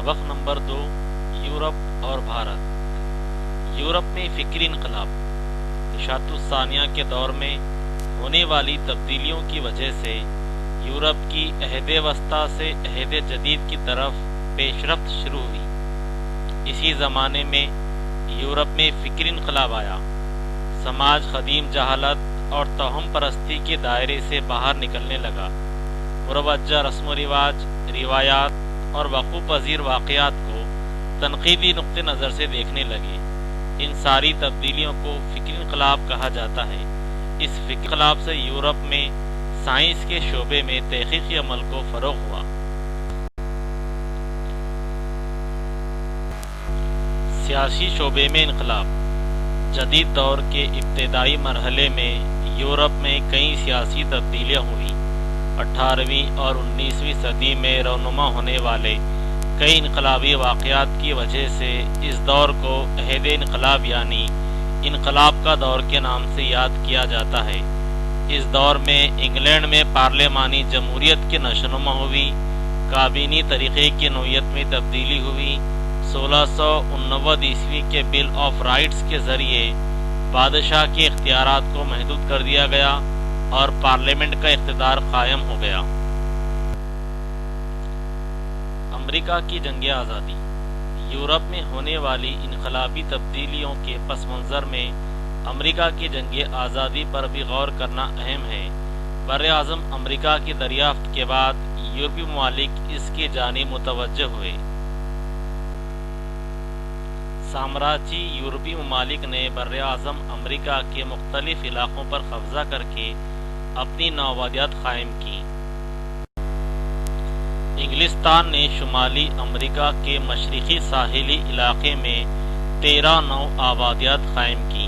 سبق number 2 Europe اور Bharat. Europe میں فکری انقلاب نشاط الثانیہ کے دور میں ہونے والی تبدیلیوں کی وجہ سے یورپ کی عہد وسطیٰ سے عہد جدید کی طرف پیش رفت شروع ہوئی۔ اسی زمانے میں یورپ میں فکری انقلاب آیا۔ سماج قدیم جہالت اور توہم پرستی کے دائرے سے باہر نکلنے لگا۔ مروجہ رسم و رواج، روایات اور وقوع پذیر واقعات کو تنقیدی نقطہ نظر سے دیکھنے لگے۔ ان ساری تبدیلیوں کو فکری انقلاب کہا جاتا ہے۔ اس فکری انقلاب سے یورپ میں سائنس کے شعبے میں تحقیقی عمل کو فروغ ہوا۔ سیاسی شعبے میں انقلاب۔ جدید دور کے ابتدائی مرحلے میں یورپ میں کئی سیاسی تبدیلیاں ہوئیں۔ 18ویں اور 19ویں صدی میں رونما ہونے والے کئی انقلابی واقعات کی وجہ سے اس دور کو عہد انقلاب یعنی انقلاب کا دور کے نام سے یاد کیا جاتا ہے۔ اس دور میں انگلینڈ میں پارلیمانی جمہوریت کی نشوونما ہوئی، کابینی طریقے کی نوعیت میں تبدیلی ہوئی۔ 1689 عیسوی کے بل آف رائٹس کے ذریعے بادشاہ کے اختیارات کو محدود کر دیا گیا اور پارلیمنٹ کا اقتدار قائم ہو گیا۔ امریکہ کی جنگ آزادی۔ یورپ میں ہونے والی انقلابی تبدیلیوں کے پس منظر میں امریکہ کی جنگ آزادی پر بھی غور کرنا اہم ہے۔ براعظم امریکہ کی دریافت کے بعد یورپی ممالک اس کی جانب متوجہ ہوئے۔ سامراجی یورپی ممالک نے براعظم امریکہ کے مختلف علاقوں پر قبضہ کر کے اپنی نوآبادیات قائم کی۔ انگلستان نے شمالی امریکہ کے مشرقی ساحلی علاقے میں 13 نو آبادیات قائم کی۔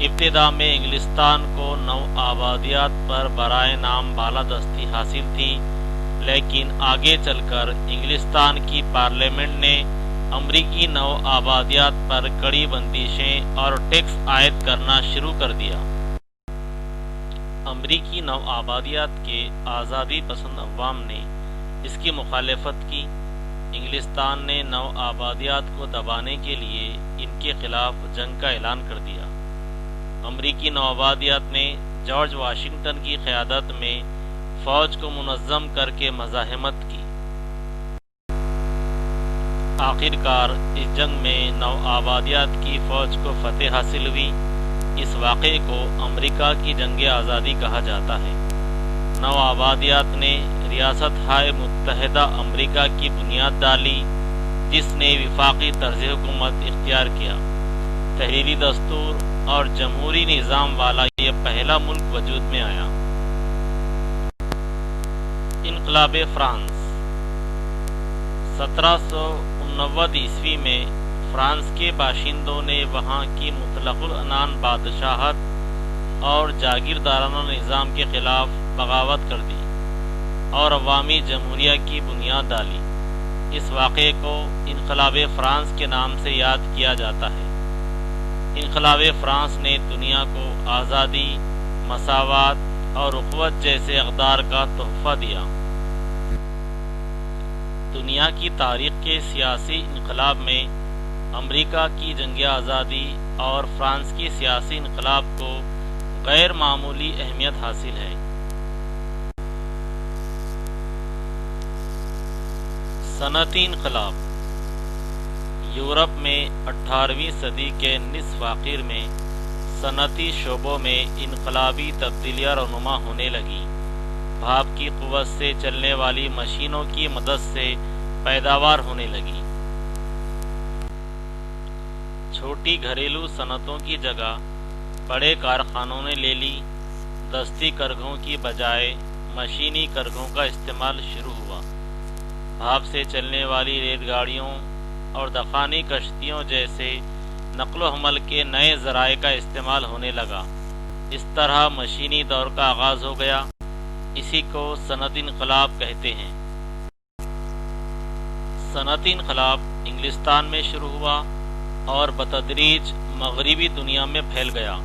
ابتدا میں انگلستان کو نو آبادیات پر برائے نام بالادستی حاصل تھی، لیکن آگے چل کر انگلستان کی پارلیمنٹ نے امریکی نو آبادیات پر کڑی بندشیں اور ٹیکس عائد کرنا شروع کر دیا۔ امریکی نو آبادیات کے آزادی پسند عوام نے اس کی مخالفت کی۔ انگلستان نے نو آبادیات کو دبانے کے لیے ان کے خلاف جنگ کا اعلان کر دیا۔ امریکی نو آبادیات نے جارج واشنگٹن کی قیادت میں فوج کو منظم کر کے مزاحمت کی۔ آخر کار اس جنگ میں نو آبادیات کی فوج کو فتح حاصل ہوئی۔ اس واقعے کو امریکہ کی جنگ آزادی کہا جاتا ہے۔ نو آبادیات نے ریاستہائے متحدہ امریکہ کی بنیاد ڈالی، جس نے وفاقی طرز حکومت اختیار کیا۔ تحریری دستور اور جمہوری نظام والا یہ پہلا ملک وجود میں آیا۔ انقلاب فرانس۔ 1789 عیسوی میں فرانس کے باشندوں نے وہاں کی مطلق العنان بادشاہت اور جاگیردارانہ نظام کے خلاف بغاوت کر دی اور عوامی جمہوریہ کی بنیاد ڈالی۔ اس واقعے کو انقلاب فرانس کے نام سے یاد کیا جاتا ہے۔ انقلاب فرانس نے دنیا کو آزادی، مساوات اور اخوت جیسے اقدار کا تحفہ دیا۔ دنیا کی تاریخ کے سیاسی انقلاب میں امریکہ کی جنگ آزادی اور فرانس کی سیاسی انقلاب کو غیر معمولی اہمیت حاصل ہے۔ صنعتی انقلاب۔ یورپ میں 18ویں صدی کے نصف آخر میں صنعتی شعبوں میں انقلابی تبدیلیاں رونما ہونے لگیں۔ بھاپ کی قوت سے چلنے والی مشینوں کی مدد سے پیداوار ہونے لگی۔ چھوٹی گھریلو صنعتوں کی جگہ بڑے کارخانوں نے لے لی۔ دستی کرگھوں کی بجائے مشینی کرگھوں کا استعمال شروع ہوا۔ بھاپ سے چلنے والی ریل گاڑیوں اور دخانی کشتیوں جیسے نقل و حمل کے نئے ذرائع کا استعمال ہونے لگا۔ اس طرح مشینی دور کا آغاز ہو گیا۔ اسی کو صنعتی انقلاب کہتے ہیں۔ صنعتی انقلاب انگلستان میں شروع ہوا اور بتدریج مغربی دنیا میں پھیل گیا۔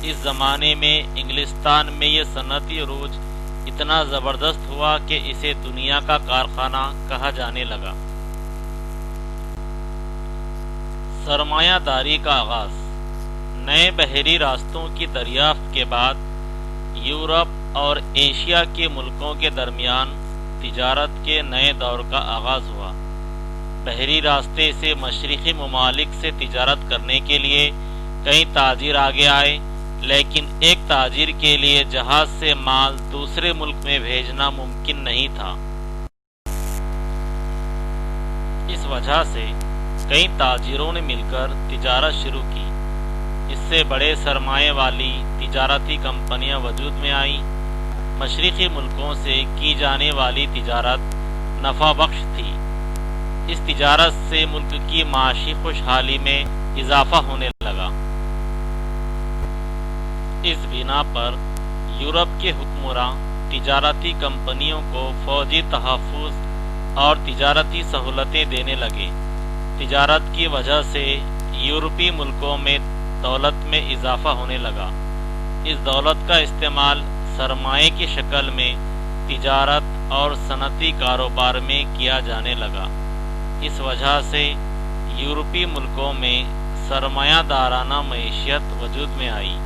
اس زمانے میں انگلستان میں یہ صنعتی عروج اتنا زبردست ہوا کہ اسے دنیا کا کارخانہ کہا جانے لگا۔ سرمایہ داری کا آغاز۔ نئے بحری راستوں کی دریافت کے بعد یورپ اور ایشیا کے ملکوں کے درمیان تجارت کے نئے دور کا آغاز ہوا۔ بحری راستے سے مشرقی ممالک سے تجارت کرنے کے لیے کئی تاجر آگے آئے، لیکن ایک تاجر کے لیے جہاز سے مال دوسرے ملک میں بھیجنا ممکن نہیں تھا۔ اس وجہ سے کئی تاجروں نے مل کر تجارت شروع کی۔ اس سے بڑے سرمایہ والی تجارتی کمپنیاں وجود میں آئیں۔ مشرقی ملکوں سے کی جانے والی تجارت نفع بخش تھی۔ اس تجارت سے ملک کی معاشی خوشحالی میں اضافہ ہونے لگا۔ اس بنا پر یورپ کے حکمراں تجارتی کمپنیوں کو فوجی تحفظ اور تجارتی سہولتیں دینے لگے۔ تجارت کی وجہ سے یورپی ملکوں میں دولت میں اضافہ ہونے لگا۔ اس دولت کا استعمال سرمایہ کی شکل میں تجارت اور صنعتی کاروبار میں کیا جانے لگا۔ اس وجہ سے یورپی ملکوں میں سرمایہ دارانہ معیشت وجود میں آئی۔